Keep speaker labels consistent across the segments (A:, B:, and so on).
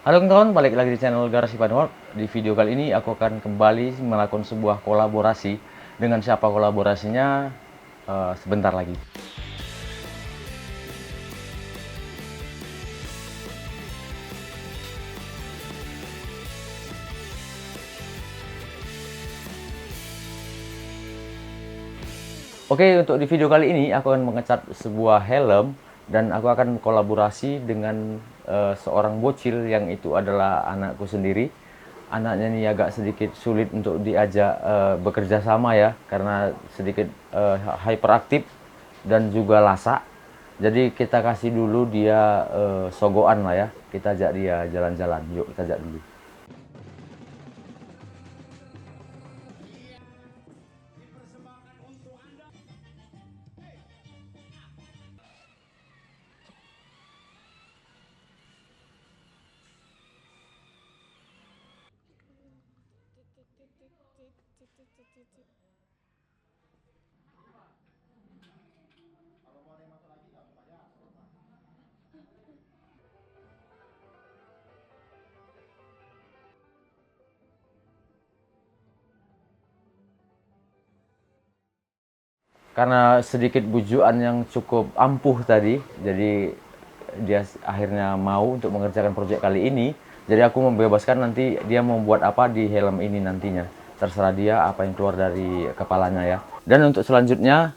A: Halo kawan, balik lagi di channel Garasi Panwar. Di video kali ini aku akan kembali melakukan sebuah kolaborasi. Dengan siapa kolaborasinya? Sebentar lagi. Oke, untuk di video kali ini aku akan mengecat sebuah helm dan aku akan kolaborasi dengan seorang bocil yang itu adalah anakku sendiri. Anaknya ini agak sedikit sulit untuk diajak bekerja sama ya, karena sedikit hyperaktif dan juga lasak. Jadi kita kasih dulu dia sogoan lah ya. Kita ajak dia jalan-jalan. Yuk kita ajak dulu. Karena sedikit bujuan yang cukup ampuh tadi, jadi dia akhirnya mau untuk mengerjakan proyek kali ini. Jadi aku membebaskan nanti dia mau buat apa di helm ini nantinya. Terserah dia apa yang keluar dari kepalanya ya. Dan untuk selanjutnya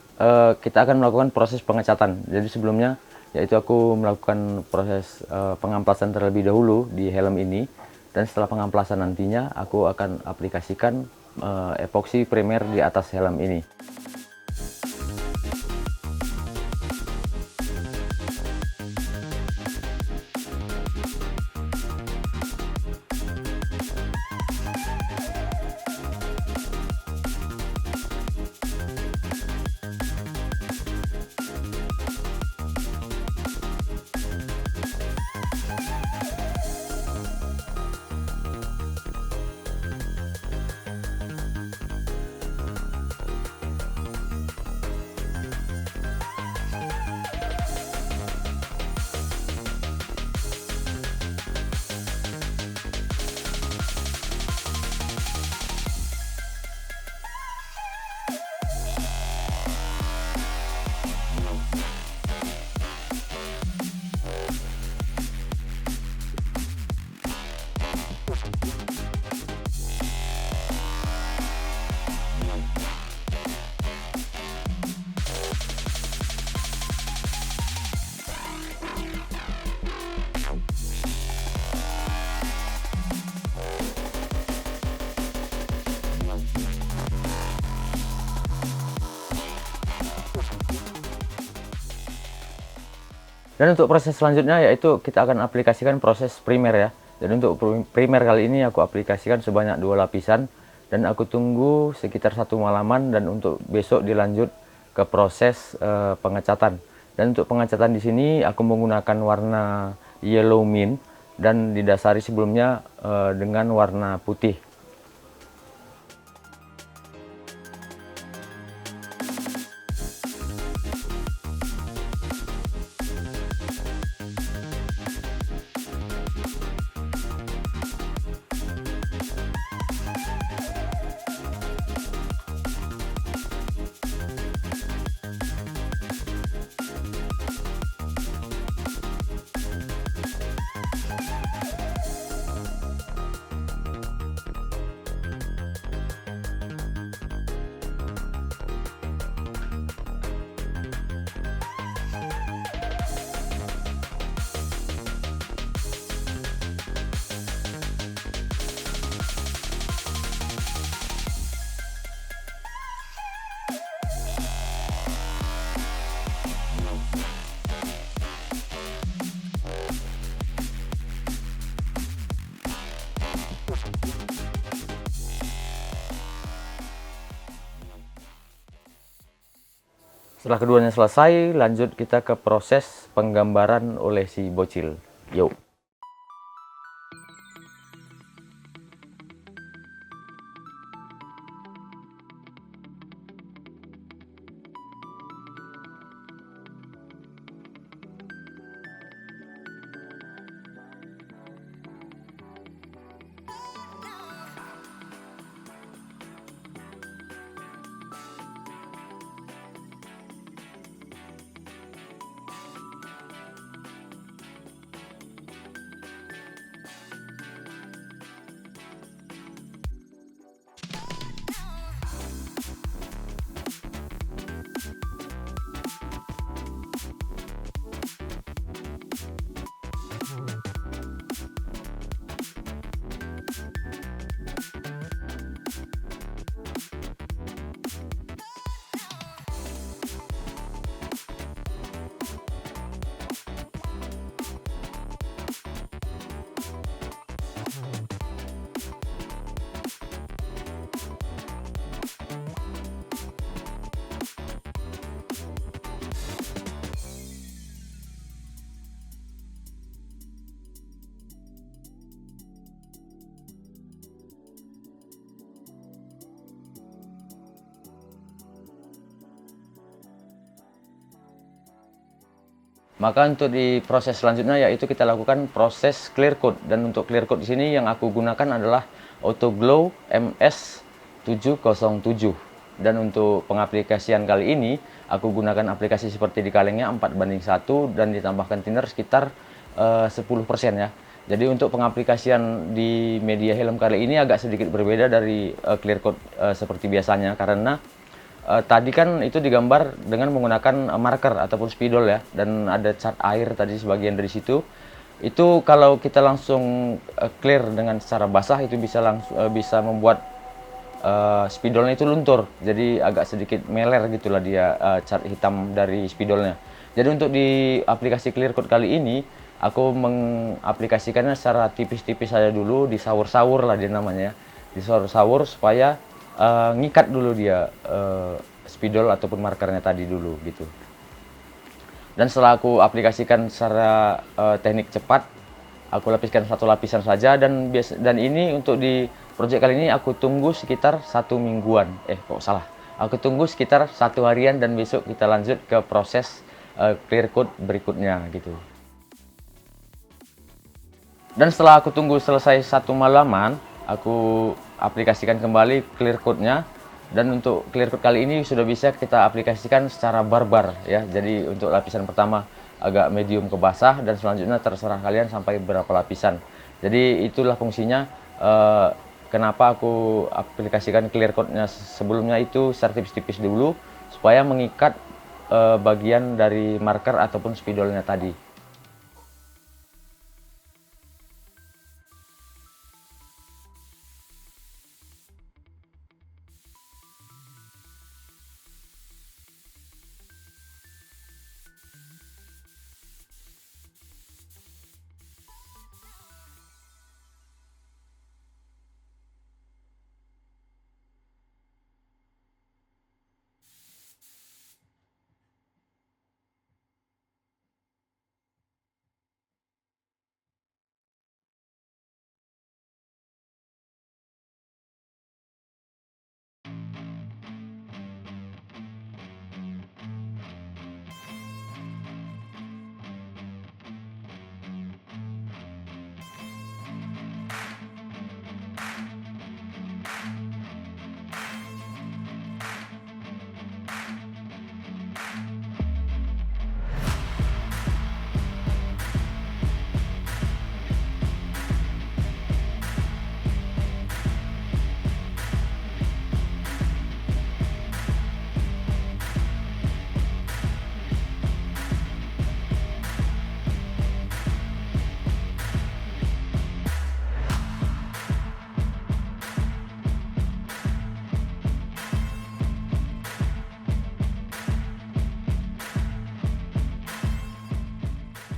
A: kita akan melakukan proses pengecatan. Jadi sebelumnya yaitu aku melakukan proses pengamplasan terlebih dahulu di helm ini. Dan setelah pengamplasan nantinya aku akan aplikasikan epoxy primer di atas helm ini. Dan untuk proses selanjutnya yaitu kita akan aplikasikan proses primer ya. Jadi untuk primer kali ini aku aplikasikan sebanyak 2 lapisan dan aku tunggu sekitar 1 malaman, dan untuk besok dilanjut ke proses pengecatan. Dan untuk pengecatan di sini aku menggunakan warna yellow mint dan didasari sebelumnya dengan warna putih. Setelah keduanya selesai, lanjut kita ke proses penggambaran oleh si bocil. Yuk. Maka untuk di proses selanjutnya yaitu kita lakukan proses clear coat, dan untuk clear coat di sini yang aku gunakan adalah Autoglow MS707. Dan untuk pengaplikasian kali ini aku gunakan aplikasi seperti di kalengnya 4:1 dan ditambahkan thinner sekitar 10% ya. Jadi untuk pengaplikasian di media helm kali ini agak sedikit berbeda dari clear coat seperti biasanya, karena tadi kan itu digambar dengan menggunakan marker ataupun spidol ya, dan ada cat air tadi sebagian dari situ. Itu kalau kita langsung clear dengan secara basah itu bisa langsung bisa membuat spidolnya itu luntur, jadi agak sedikit meler gitulah dia cat hitam dari spidolnya. Jadi untuk di aplikasi clear coat kali ini aku mengaplikasikannya secara tipis-tipis saja dulu, disaur-saur lah dia namanya, disaur-saur supaya ngikat dulu dia spidol ataupun markernya tadi dulu gitu. Dan setelah aku aplikasikan secara teknik cepat, aku lapiskan satu lapisan saja, dan ini untuk di project kali ini aku tunggu sekitar 1 mingguan. Aku tunggu sekitar 1 harian dan besok kita lanjut ke proses clear coat berikutnya gitu. Dan setelah aku tunggu selesai 1 malaman, aku aplikasikan kembali clear coatnya. Dan untuk clear coat kali ini sudah bisa kita aplikasikan secara barbar ya. Jadi untuk lapisan pertama agak medium ke basah, dan selanjutnya terserah kalian sampai berapa lapisan. Jadi itulah fungsinya kenapa aku aplikasikan clear coatnya sebelumnya itu secara tipis-tipis dulu, supaya mengikat bagian dari marker ataupun spidolnya tadi.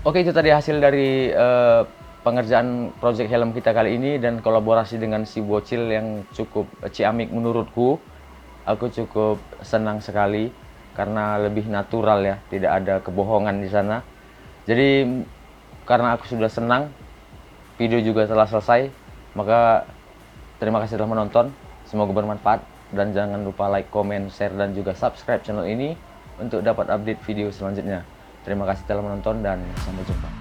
A: Oke, itu tadi hasil dari pengerjaan project helm kita kali ini, dan kolaborasi dengan si bocil yang cukup ciamik menurutku. Aku cukup senang sekali karena lebih natural ya, tidak ada kebohongan di sana. Jadi karena aku sudah senang, video juga telah selesai, maka terima kasih telah menonton. Semoga bermanfaat, dan jangan lupa like, comment, share, dan juga subscribe channel ini untuk dapat update video selanjutnya. Terima kasih telah menonton dan sampai jumpa.